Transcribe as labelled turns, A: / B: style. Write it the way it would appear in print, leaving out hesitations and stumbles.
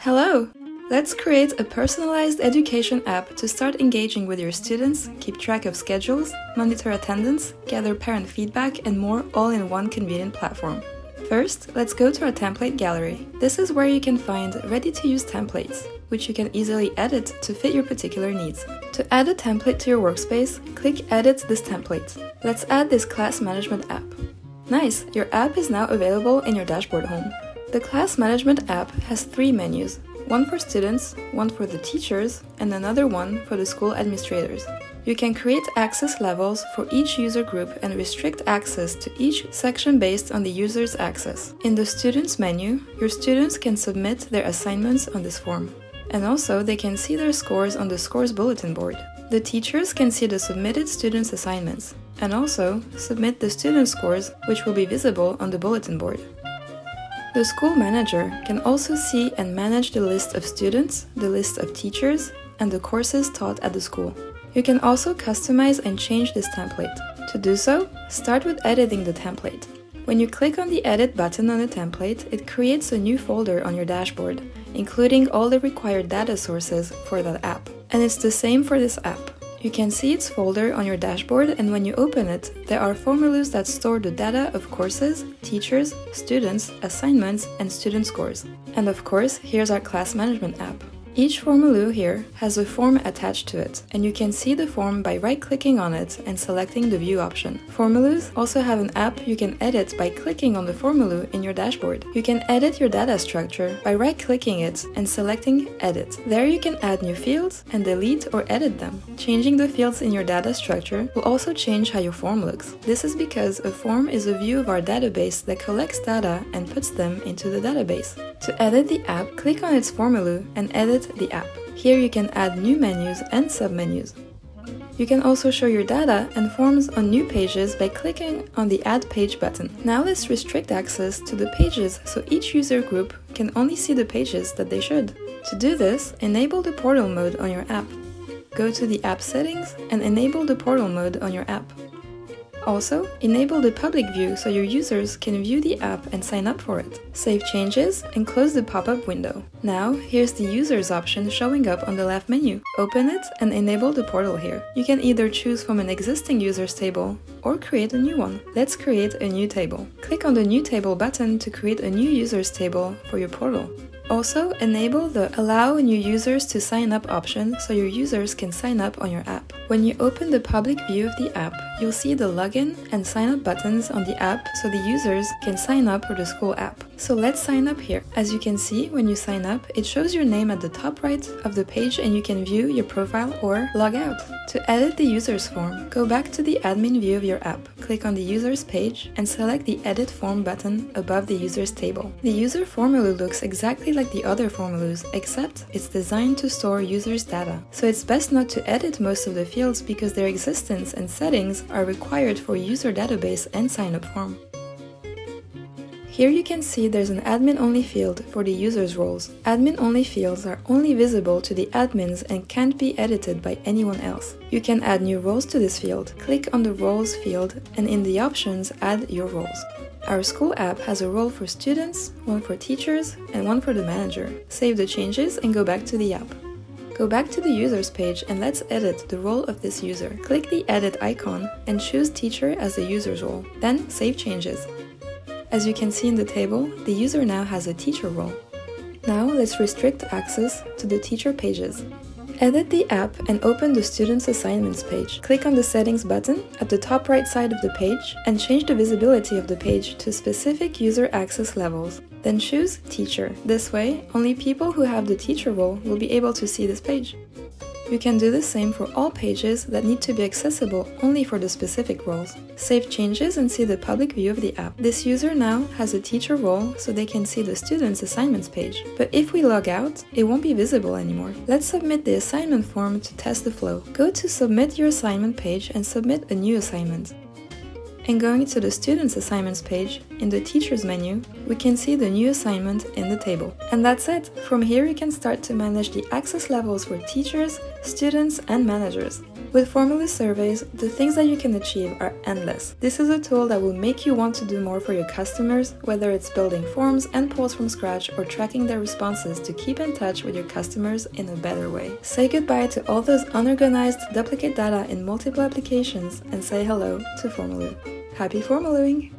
A: Hello! Let's create a personalized education app to start engaging with your students, keep track of schedules, monitor attendance, gather parent feedback, and more all in one convenient platform. First, let's go to our template gallery. This is where you can find ready-to-use templates, which you can easily edit to fit your particular needs. To add a template to your workspace, click Edit this template. Let's add this class management app. Nice! Your app is now available in your dashboard home. The class management app has 3 menus, one for students, one for the teachers, and another one for the school administrators. You can create access levels for each user group and restrict access to each section based on the user's access. In the Students menu, your students can submit their assignments on this form. And also, they can see their scores on the scores bulletin board. The teachers can see the submitted students' assignments, and also submit the student scores, which will be visible on the bulletin board. The school manager can also see and manage the list of students, the list of teachers, and the courses taught at the school. You can also customize and change this template. To do so, start with editing the template. When you click on the Edit button on the template, it creates a new folder on your dashboard, including all the required data sources for that app. And it's the same for this app. You can see its folder on your dashboard, and when you open it, there are formaloos that store the data of courses, teachers, students, assignments, and student scores. And of course, here's our class management app. Each formaloo here has a form attached to it, and you can see the form by right-clicking on it and selecting the View option. Formaloos also have an app you can edit by clicking on the formaloo in your dashboard. You can edit your data structure by right-clicking it and selecting Edit. There you can add new fields and delete or edit them. Changing the fields in your data structure will also change how your form looks. This is because a form is a view of our database that collects data and puts them into the database. To edit the app, click on its formaloo and edit the app. Here you can add new menus and submenus. You can also show your data and forms on new pages by clicking on the Add Page button. Now let's restrict access to the pages so each user group can only see the pages that they should. To do this, enable the portal mode on your app. Go to the app settings and enable the portal mode on your app. Also, enable the public view so your users can view the app and sign up for it. Save changes and close the pop-up window. Now, here's the Users option showing up on the left menu. Open it and enable the portal here. You can either choose from an existing users table or create a new one. Let's create a new table. Click on the New Table button to create a new users table for your portal. Also, enable the Allow new users to sign up option so your users can sign up on your app. When you open the public view of the app, you'll see the login and sign up buttons on the app so the users can sign up for the school app. So let's sign up here. As you can see, when you sign up, it shows your name at the top right of the page and you can view your profile or log out. To edit the users form, go back to the admin view of your app, click on the users page and select the Edit Form button above the users table. The user formaloo looks exactly like the other formaloos, except it's designed to store users' data. So it's best not to edit most of the fields because their existence and settings are required for user database and sign-up form. Here you can see there's an admin-only field for the users' roles. Admin-only fields are only visible to the admins and can't be edited by anyone else. You can add new roles to this field. Click on the Roles field and in the options, add your roles. Our school app has a role for students, one for teachers, and one for the manager. Save the changes and go back to the app. Go back to the users page and let's edit the role of this user. Click the edit icon and choose teacher as the user's role. Then save changes. As you can see in the table, the user now has a teacher role. Now let's restrict access to the teacher pages. Edit the app and open the Students Assignments page. Click on the Settings button at the top right side of the page and change the visibility of the page to specific user access levels. Then choose Teacher. This way, only people who have the teacher role will be able to see this page. You can do the same for all pages that need to be accessible only for the specific roles. Save changes and see the public view of the app. This user now has a teacher role so they can see the student's assignments page. But if we log out, it won't be visible anymore. Let's submit the assignment form to test the flow. Go to Submit Your Assignment page and submit a new assignment. And going to the Students Assignments page, in the Teachers menu, we can see the new assignment in the table. And that's it! From here you can start to manage the access levels for teachers, students, and managers. With Formaloo surveys, the things that you can achieve are endless. This is a tool that will make you want to do more for your customers, whether it's building forms and polls from scratch or tracking their responses to keep in touch with your customers in a better way. Say goodbye to all those unorganized duplicate data in multiple applications and say hello to Formaloo. Happy Formalooing!